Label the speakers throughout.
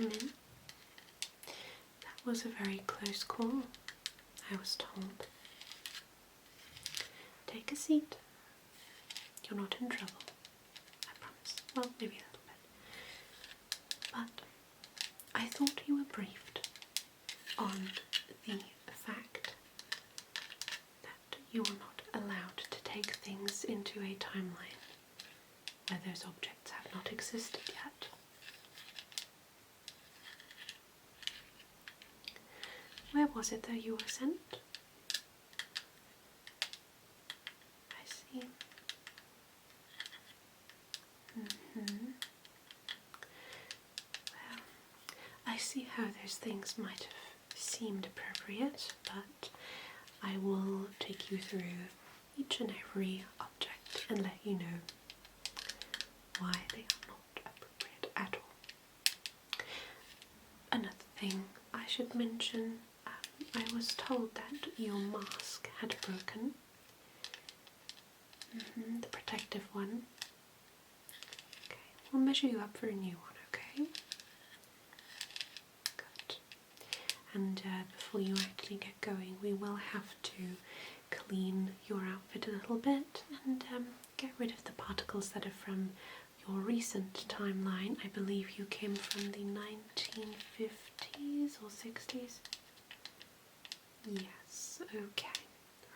Speaker 1: come in. That was a very close call, I was told. Take a seat. You're not in trouble, I promise. Well, maybe a little bit. But I thought you were briefed on the fact that you are not allowed to take things into a timeline where those objects have not existed yet. Where was it that you were sent? I see. Well, I see how those things might have seemed appropriate, but I will take you through each and every object and let you know why they are not appropriate at all. Another thing I should mention, I was told that your mask had broken. The protective one. Okay, we'll measure you up for a new one, okay? Good. And before you actually get going, we will have to clean your outfit a little bit and get rid of the particles that are from your recent timeline. I believe you came from the 1950s or 60s? Yes, okay,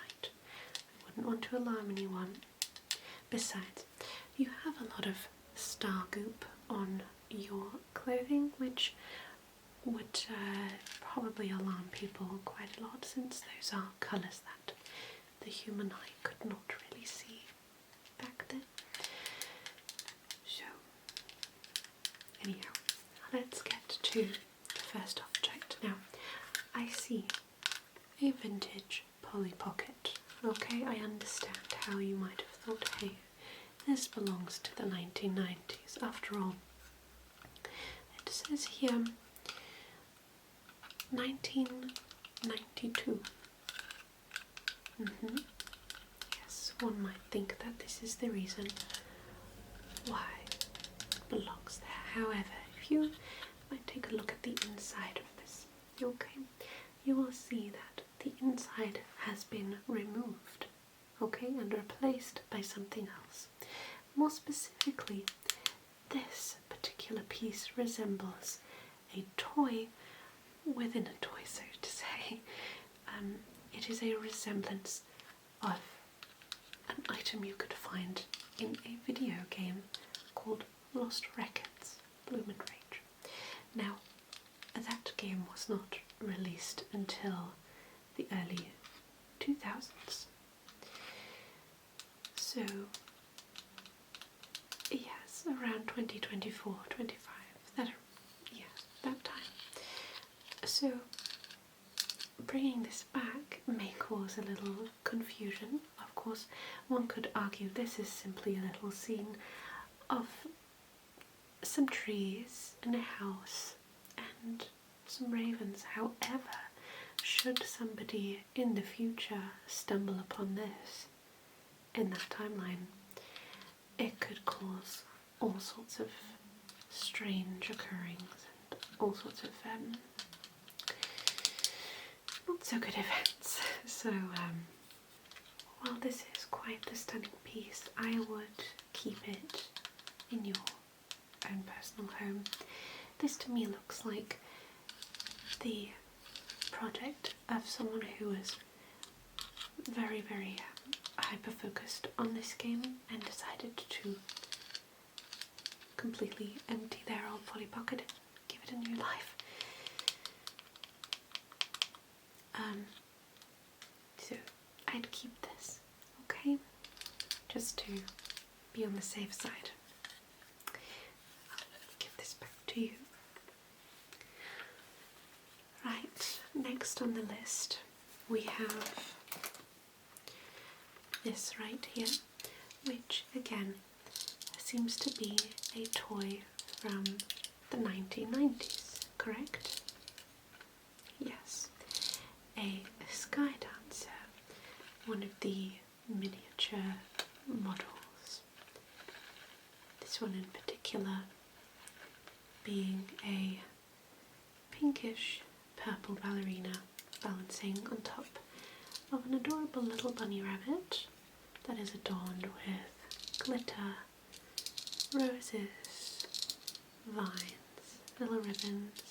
Speaker 1: right. I wouldn't want to alarm anyone. Besides, you have a lot of star goop on your clothing, which would probably alarm people quite a lot, since those are colours that the human eye could not really see back then. So, anyhow, let's get to the first object. Now, I see a vintage Polly Pocket. Okay, I understand how you might have thought, hey, this belongs to the 1990s. After all, it says here 1992. Yes, one might think that this is the reason why it belongs there. However, if you might take a look at the inside of this, okay, you will see that the inside has been removed, okay, and replaced by something else. More specifically, this particular piece resembles a toy within a toy, so to say. It is a resemblance of an item you could find in a video game called Lost Records, Bloom and Rage. Now, that game was not released until the early 2000s. So, yes, around 2024, 25, that time. So, bringing this back may cause a little confusion. Of course, one could argue this is simply a little scene of some trees and a house and some ravens. However, should somebody in the future stumble upon this in that timeline, it could cause all sorts of strange occurrings and all sorts of not so good events. So while this is quite a stunning piece, I would keep it in your own personal home. This to me looks like the project of someone who was very, very hyper-focused on this game and decided to completely empty their old Polly Pocket and give it a new life. So I'd keep this, okay? Just to be on the safe side. I'll give this back to you. Right, next on the list we have this right here, which again seems to be a toy from the 1990s, correct? Yes, a sky dancer, one of the miniature models. This one in particular being a pinkish purple ballerina balancing on top of an adorable little bunny rabbit that is adorned with glitter, roses, vines, little ribbons,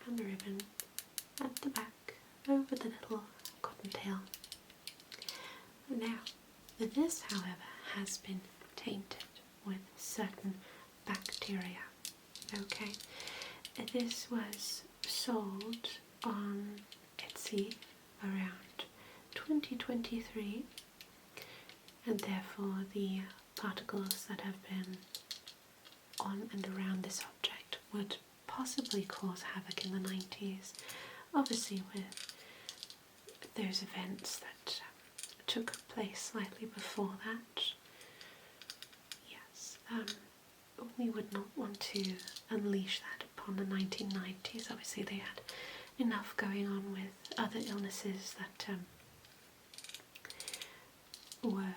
Speaker 1: and the ribbon at the back over the little cottontail. Now, this, however, has been tainted with certain bacteria. Okay, this was sold on Etsy around 2023, and therefore the particles that have been on and around this object would possibly cause havoc in the 90s. Obviously, with those events that took place slightly before that, yes, we would not want to unleash that upon the 1990s. Obviously, they had enough going on with other illnesses that were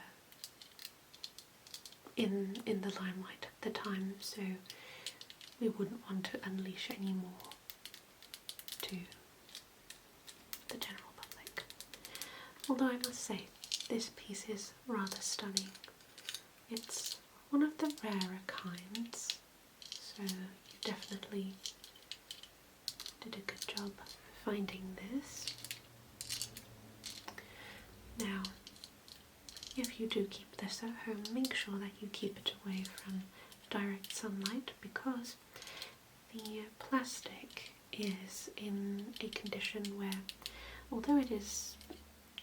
Speaker 1: in the limelight at the time, so we wouldn't want to unleash any more to the general public. Although I must say, this piece is rather stunning. It's one of the rarer kinds, so you definitely did a good job finding this. Now, if you do keep this at home, make sure that you keep it away from direct sunlight, because the plastic is in a condition where, although it is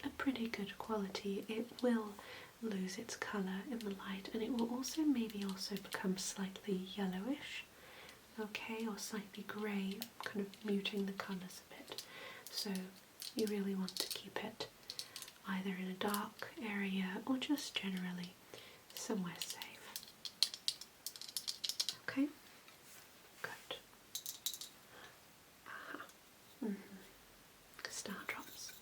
Speaker 1: a pretty good quality, it will lose its colour in the light, and it will also also become slightly yellowish, okay, or slightly grey, kind of muting the colours a bit. So you really want to keep it either in a dark area or just generally somewhere safe. Okay, good. Aha. Star drops.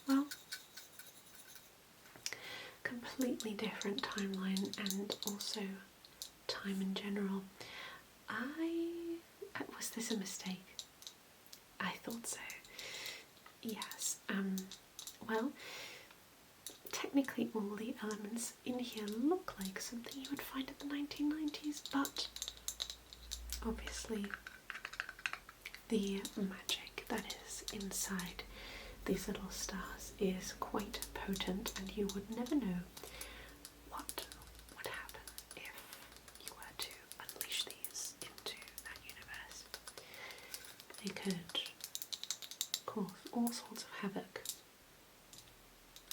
Speaker 1: Well, completely different timeline and also time in general. Was this a mistake? I thought so. Yes. Well, technically all the elements in here look like something you would find in the 1990s, but obviously the magic that is inside these little stars is quite potent, and you would never know what would happen if you were to unleash these into that universe. They could cause all sorts of havoc.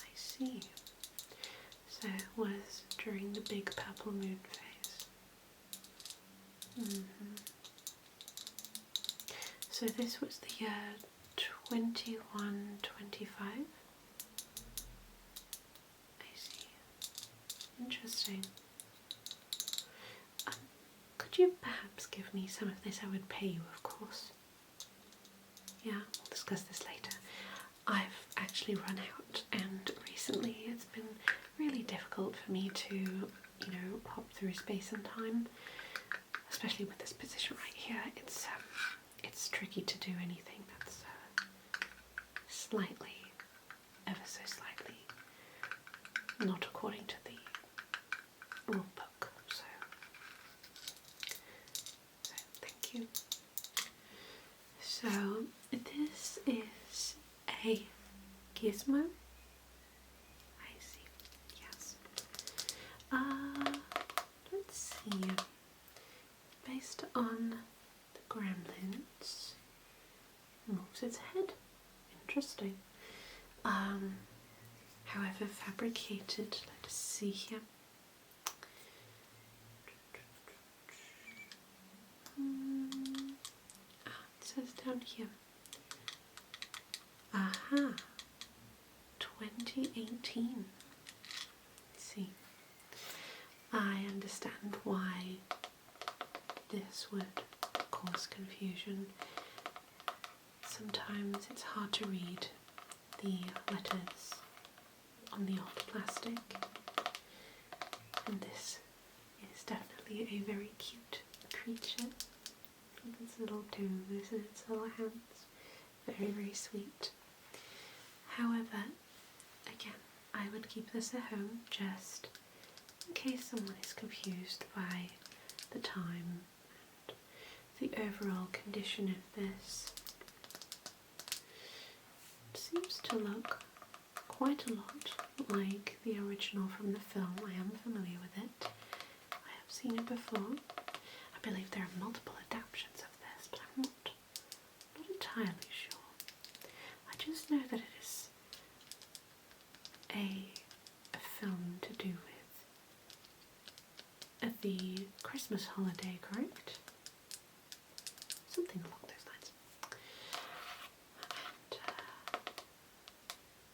Speaker 1: I see. So it was during the big purple moon phase. So this was the year 2125. I see. Interesting. Could you perhaps give me some of this? I would pay you, of course. Yeah, we'll discuss this later. I've actually run out, and recently it's been really difficult for me to, hop through space and time, especially with this position right here. It's tricky to do anything that's slightly, ever so slightly, not according to the rule book. So thank you. So this is a gizmo. I see. Yes. Let's see. Based on the Gremlins, moves its head. Interesting. However, fabricated. Let us see here. It says down here. Aha. 2018. Let's see. I understand why this would cause confusion. Sometimes it's hard to read the letters on the old plastic, and this is definitely a very cute creature. with its little toes and its little hands. Very, very sweet. However, again, I would keep this at home just in case someone is confused by the time and the overall condition of this. It seems to look quite a lot like the original from the film. I am familiar with it. I have seen it before. I believe there are multiple adaptations of this, but I'm not entirely sure. I just know that it is a film to do with the Christmas holiday, correct? Something along those lines.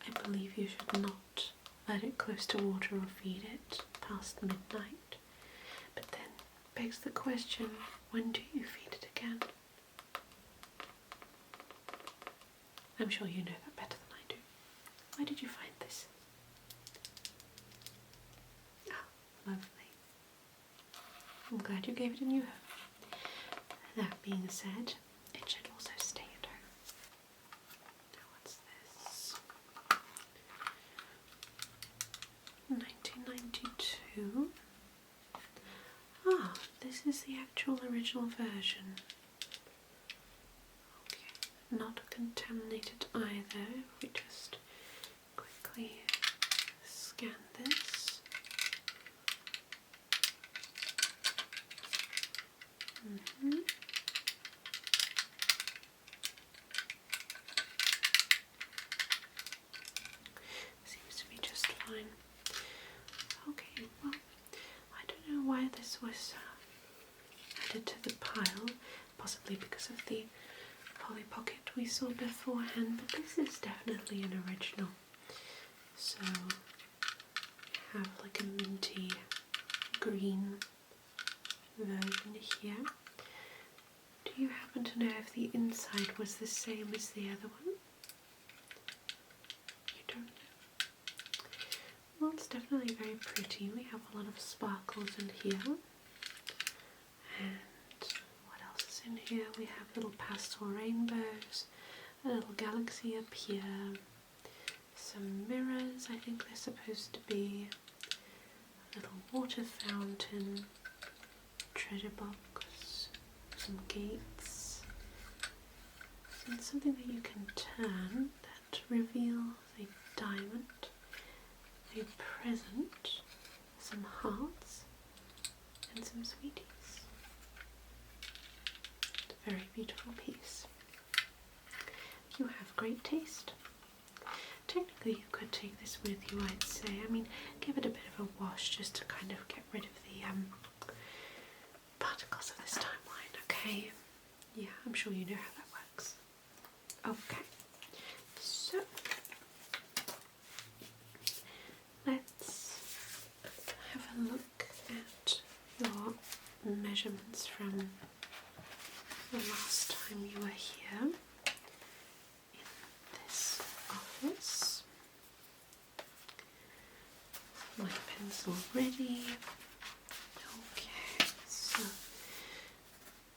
Speaker 1: And I believe you should not let it close to water or feed it past midnight. But then begs the question, when do you feed it again? I'm sure you know that better than I do. Where did you find this? Ah, lovely. I'm glad you gave it a new home. That being said, it should also stay at home. Now what's this? 1992. Ah, this is the actual original version. Okay, not contaminated either. If we just quickly scan this. Seems to be just fine. Okay, well, I don't know why this was added to the pile, possibly because of the Polly Pocket we saw beforehand, but this is definitely an original. So, we have like a minty green version here. Do you happen to know if the inside was the same as the other one? You don't know? Well, it's definitely very pretty. We have a lot of sparkles in here. And what else is in here? We have little pastel rainbows, a little galaxy up here, some mirrors, I think they're supposed to be, a little water fountain, treasure box, some gates, and something that you can turn that reveals a diamond, a present, some hearts, and some sweeties. It's a very beautiful piece. You have great taste. Technically you could take this with you, I'd say. I mean, give it a bit of a wash just to kind of get rid of the particles of this timeline, okay? Yeah, I'm sure you know how that works. Okay, so let's have a look at your measurements from the last time you were here in this office. My pencil ready. Okay, so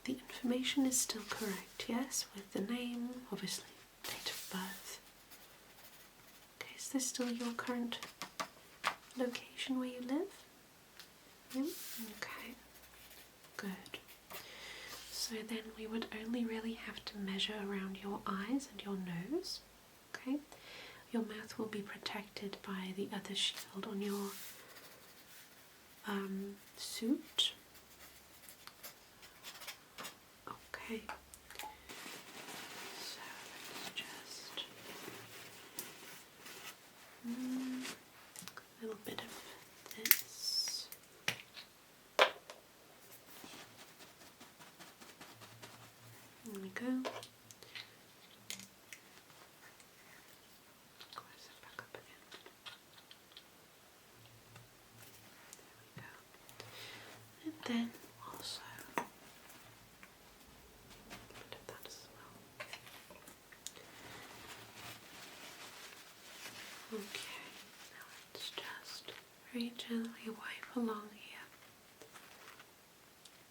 Speaker 1: the information is still correct, yes, with the name, obviously, date of birth. Okay, is this still your current location where you live? Yeah? Okay, good. So then we would only really have to measure around your eyes and your nose, okay? Your mouth will be protected by the other shield on your suit. Okay, so let's just a little bit of this. There we go. Close it back up again. There we go. And then also a bit of that as well. Okay, now let's just very gently wipe along here,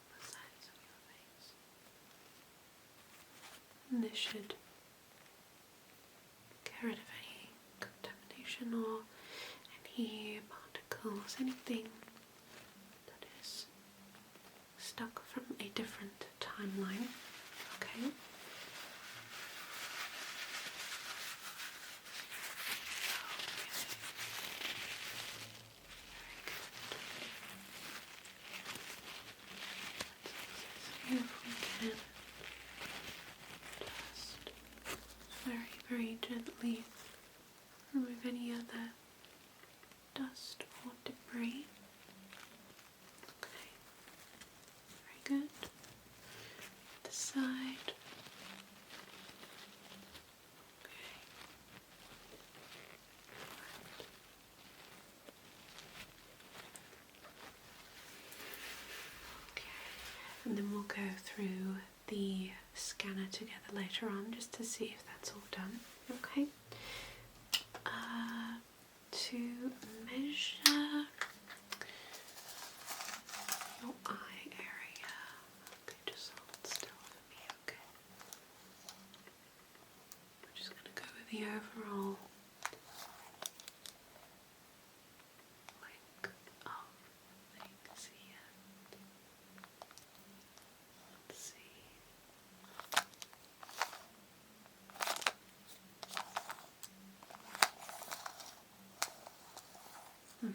Speaker 1: the sides of your face. and this should get rid of any contamination or any particles, anything that is stuck from a different timeline. Okay. See if we can just very gently remove any other dust or debris. Okay, very good. The side. Okay. And then we'll go through the scanner together later on just to see if that's all done. Okay. To measure your eye area. Okay, just hold still for me, okay? I'm just going to go with the overall length of things here. Let's see. By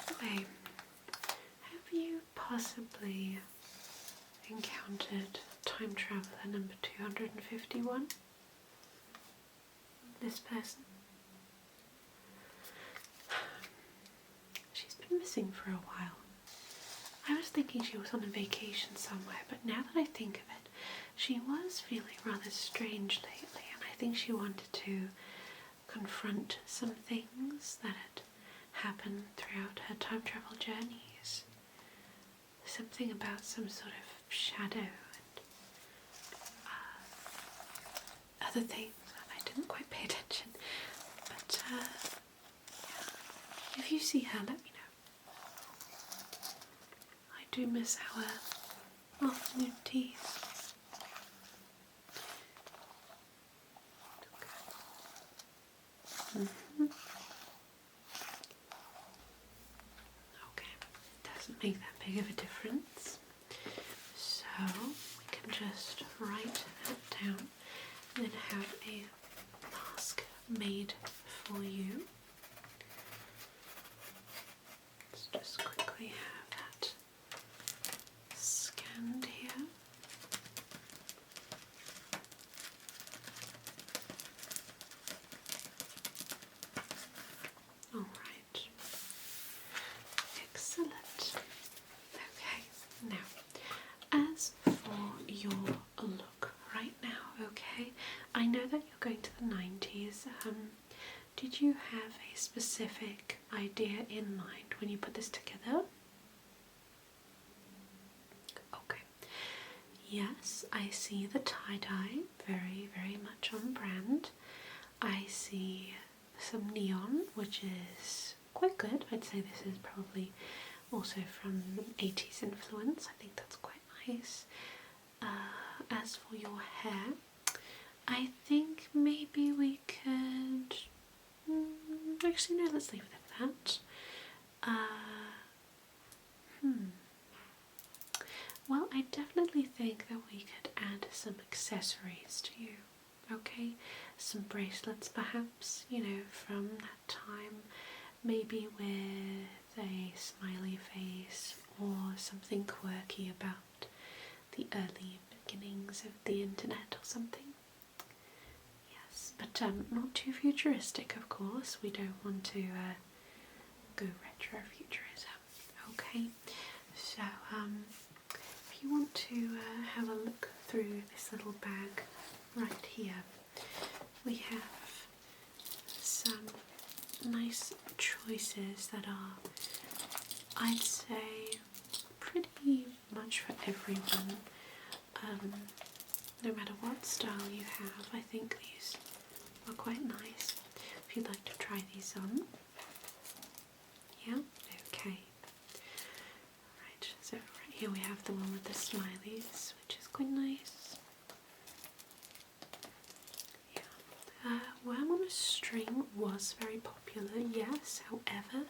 Speaker 1: the way, have you possibly encountered time traveler number 251? This person? She's been missing for a while. I was thinking she was on a vacation somewhere, but now that I think of it, she was feeling rather strange lately, and I think she wanted to confront some things that had happened throughout her time travel journeys. Something about some sort of shadow and other things that I didn't quite pay attention. But yeah. If you see her, let me know. I do miss our afternoon teas. Okay, doesn't make that big of a difference. So we can just write that down and then have a mask made for you. Let's just quickly have that scanned here. Alright, excellent. Okay, now, as for your look right now, okay, I know that you're going to the 90s. Did you have a specific idea in mind when you put this together? Okay. Yes, I see the tie-dye, very much on brand. I see some neon, which is quite good. I'd say this is probably also from the 80s influence. I think that's quite nice. As for your hair, I think maybe we could... actually, no, let's leave it at that. Well, I definitely think that we could add some accessories to you. Okay, some bracelets perhaps, you know, from that time, maybe with a smiley face or something quirky about the early beginnings of the internet or something. Yes, but not too futuristic, of course. We don't want to go retro futurism. Okay, so if you want to have a look through this little bag right here, we have some nice choices that are, I'd say, pretty much for everyone. No matter what style you have, I think these are quite nice. If you'd like to try these on. Yeah, okay. Right, so right here we have the one with the smileys, which is quite nice. Yeah. Worm on a string was very popular, yes, however,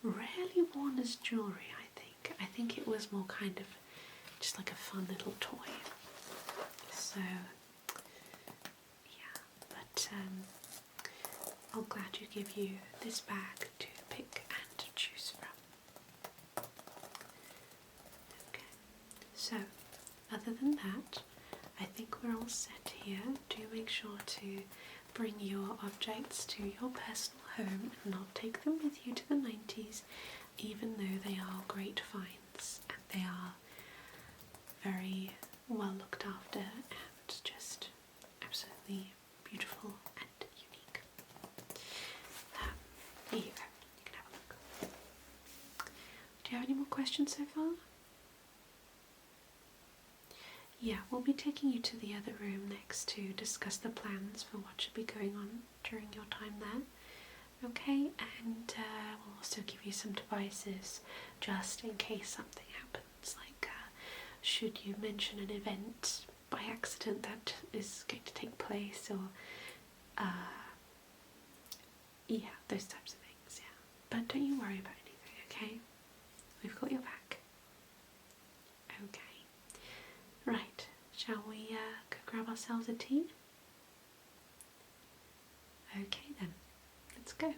Speaker 1: rarely worn as jewellery, I think. I think it was more kind of just like a fun little toy. So, yeah, but I'm glad to give you this bag to pick and to choose from. Okay, so other than that, I think we're all set here. Do make sure to bring your objects to your personal home and not take them with you to the 90s, even though they are great finds and they are very well looked after and just absolutely beautiful and unique. Here you go, you can have a look. Do you have any more questions so far? Yeah, we'll be taking you to the other room next to discuss the plans for what should be going on during your time there. Okay, and we'll also give you some devices just in case something happens, like should you mention an event by accident that is going to take place, or yeah, those types of things, yeah. But don't you worry about anything, okay? We've got your back. Okay. Right, shall we go grab ourselves a tea? Okay then, let's go.